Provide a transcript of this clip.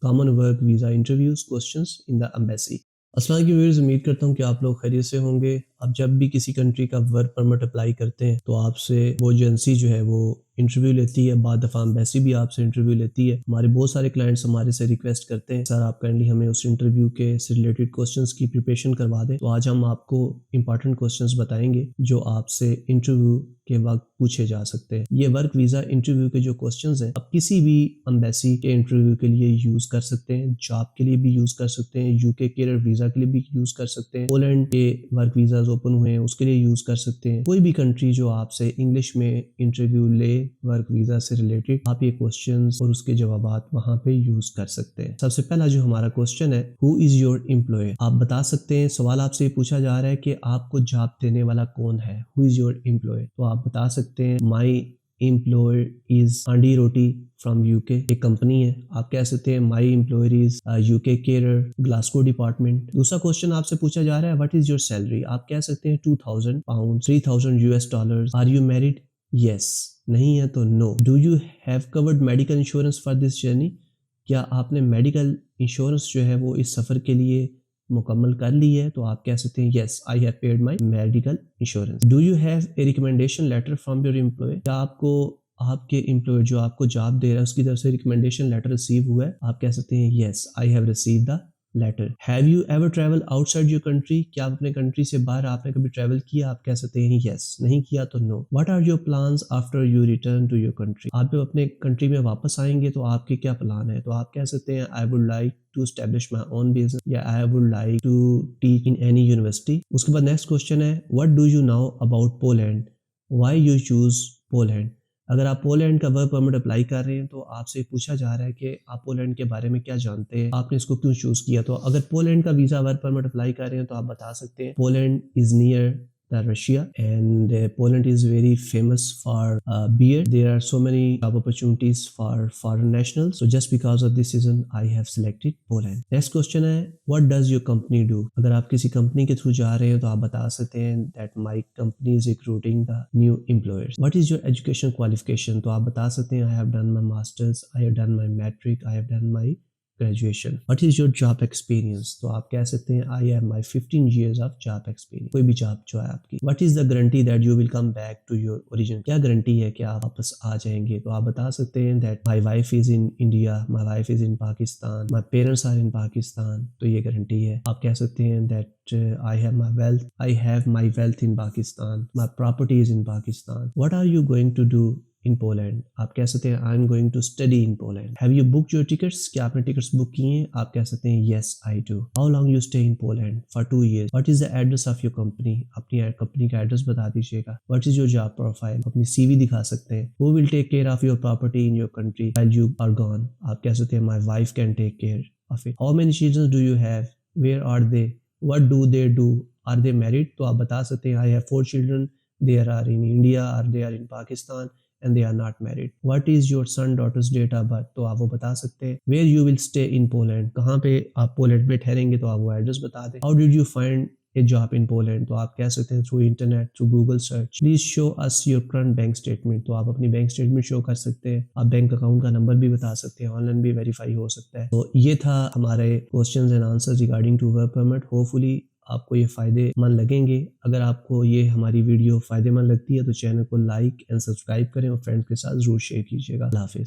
Common work visa interviews questions in the embassy. अस्सलाम वालेकुम viewers, उम्मीद करता हूँ कि आप लोग खैरियत से होंगे। आप जब भी किसी कंट्री का वर्क परमिट अप्लाई करते हैं तो आपसे वो एजेंसी जो है वो इंटरव्यू लेती है। बाद दफ़ा एम्बेसी भी आपसे इंटरव्यू लेती है। हमारे बहुत सारे क्लाइंट्स हमारे से रिक्वेस्ट करते हैं, सर आप काइंडली हमें उस इंटरव्यू के से रिलेटेड क्वेश्चंस की प्रिपरेशन करवा दें। तो आज हम आपको इंपॉर्टेंट क्वेश्चंस बताएंगे जो आपसे इंटरव्यू के वक्त पूछे जा सकते हैं। ये वर्क वीज़ा इंटरव्यू के जो क्वेश्चंस हैं आप किसी भी एम्बेसी के इंटरव्यू के लिए यूज़ कर सकते हैं, जॉब के लिए भी यूज़ कर सकते हैं, यूके कैरियर वीज़ा के लिए भी यूज़ कर सकते हैं, पोलैंड के वर्क वीज़ाज ओपन हुए हैं उसके लिए यूज़ कर सकते हैं। कोई भी कंट्री जो आपसे इंग्लिश में इंटरव्यू ले वर्क वीज़ा से रिलेटेड, आप ये क्वेश्चंस और उसके जवाबात वहाँ पे यूज़ कर सकते हैं। सबसे पहला जो हमारा क्वेश्चन है, हु इज़ योर एम्प्लॉयर। आप बता सकते हैं, सवाल आपसे पूछा जा रहा है कि आपको जॉब देने वाला कौन है, हु इज़ योर एम्प्लॉयर। तो आप बता सकते हैं माई एम्प्लॉयर इज हांडी रोटी फ्रॉम यूके, एक कंपनी है। आप कह सकते हैं my employer is UK care Glasgow department. दूसरा क्वेश्चन आपसे पूछा जा रहा है व्हाट इज योर सैलरी। आप कह सकते हैं 2000 pound, 3000 US dollars. Are you married, yes, नहीं है तो no. Do you have covered medical insurance for this journey, क्या आपने मेडिकल इंश्योरेंस जो है वो इस सफ़र के लिए मुकम्मल कर ली है। तो आप कह सकते हैं yes I have paid my medical insurance. Do you have a recommendation letter from your employ, क्या आपको आपके एम्प्लॉयर जो आपको जॉब दे रहा है उसकी तरफ से रिकमेंडेशन लेटर रिसीव हुआ है। आप कह सकते हैं yes I have receive the letter. Have you ever travel outside your country, क्या आप अपने कंट्री से बाहर आपने कभी ट्रैवल किया। आप कह सकते हैं यस, नहीं किया तो no. What are your plans after you return to your country, आप जब अपने कंट्री में वापस आएंगे तो आपके क्या प्लान है। तो आप कह सकते हैं I would like to establish my own business या I would like to teach in any university। उसके बाद नेक्स्ट क्वेश्चन है what do you know about Poland, why you choose Poland। अगर आप पोलैंड का वर्क परमिट अप्लाई कर रहे हैं तो आपसे पूछा जा रहा है कि आप पोलैंड के बारे में क्या जानते हैं, आपने इसको क्यों चूज किया। तो अगर पोलैंड का वीजा वर्क परमिट अप्लाई कर रहे हैं तो आप बता सकते हैं Poland is near the Russia and Poland is very famous for beer. There are so many job opportunities for foreign nationals. So just because of this reason, I have selected Poland. Next question है what does your company do? अगर आप किसी company के through जा रहे हो तो आप बता सकते हैं that my company is recruiting the new employers. What is your education qualification? तो आप बता सकते हैं I have done my masters, I have done my metric, I have done my graduation. What is your job experience? तो आप कह सकते हैं I have my 15 years of job experience। कोई भी जॉब जो है आपकी। What is the guarantee that you will come back to your origin? क्या गारंटी है कि आप वापस आ जाएंगे। तो आप बता सकते हैं that my wife is in India, my wife is in Pakistan, my parents are in Pakistan। तो ये गारंटी है। आप कह सकते हैं that I have my wealth in Pakistan, my property is in Pakistan। What are you going to do in Poland? आप कह सकते हैं I am going to study in Poland। Have you booked your tickets? क्या आपने tickets book किए हैं। आप कह सकते हैं yes I do। How long you stay in Poland? For 2 years। What is the address of your company? अपनी company का एड्रेस बता दीजिएगा। What is your job profile? अपनी CV दिखा सकते हैं। Who will take care of your property in your country while you are gone? आप कह सकते हैं my wife can take care of it। How many children do you have? Where are they? What do they do? Are they married? तो आप बता सकते हैं I have 4 children, they are in India or they are in Pakistan and they are not married। What is your son daughter's date of birth? तो आप वो बता सकते हैं। Where you will stay in Poland, कहाँ पे आप Poland में ठहरेंगे तो आप वो एड्रेस बता दें। How did you find a job in Poland? तो आप कह सकते हैं through internet, through Google search। Please show us your current bank statement। तो आप अपनी बैंक स्टेटमेंट शो कर सकते हैं। आप बैंक अकाउंट का नंबर भी बता सकते हैं, ऑनलाइन भी वेरीफाई हो सकता है। तो ये था हमारे questions and answers regarding to work permit. Hopefully आपको ये फ़ायदेमंद लगेंगे। अगर आपको ये हमारी वीडियो फ़ायदेमंद लगती है तो चैनल को लाइक एंड सब्सक्राइब करें और फ्रेंड्स के साथ ज़रूर शेयर कीजिएगा। अल्लाह हाफ़िज़।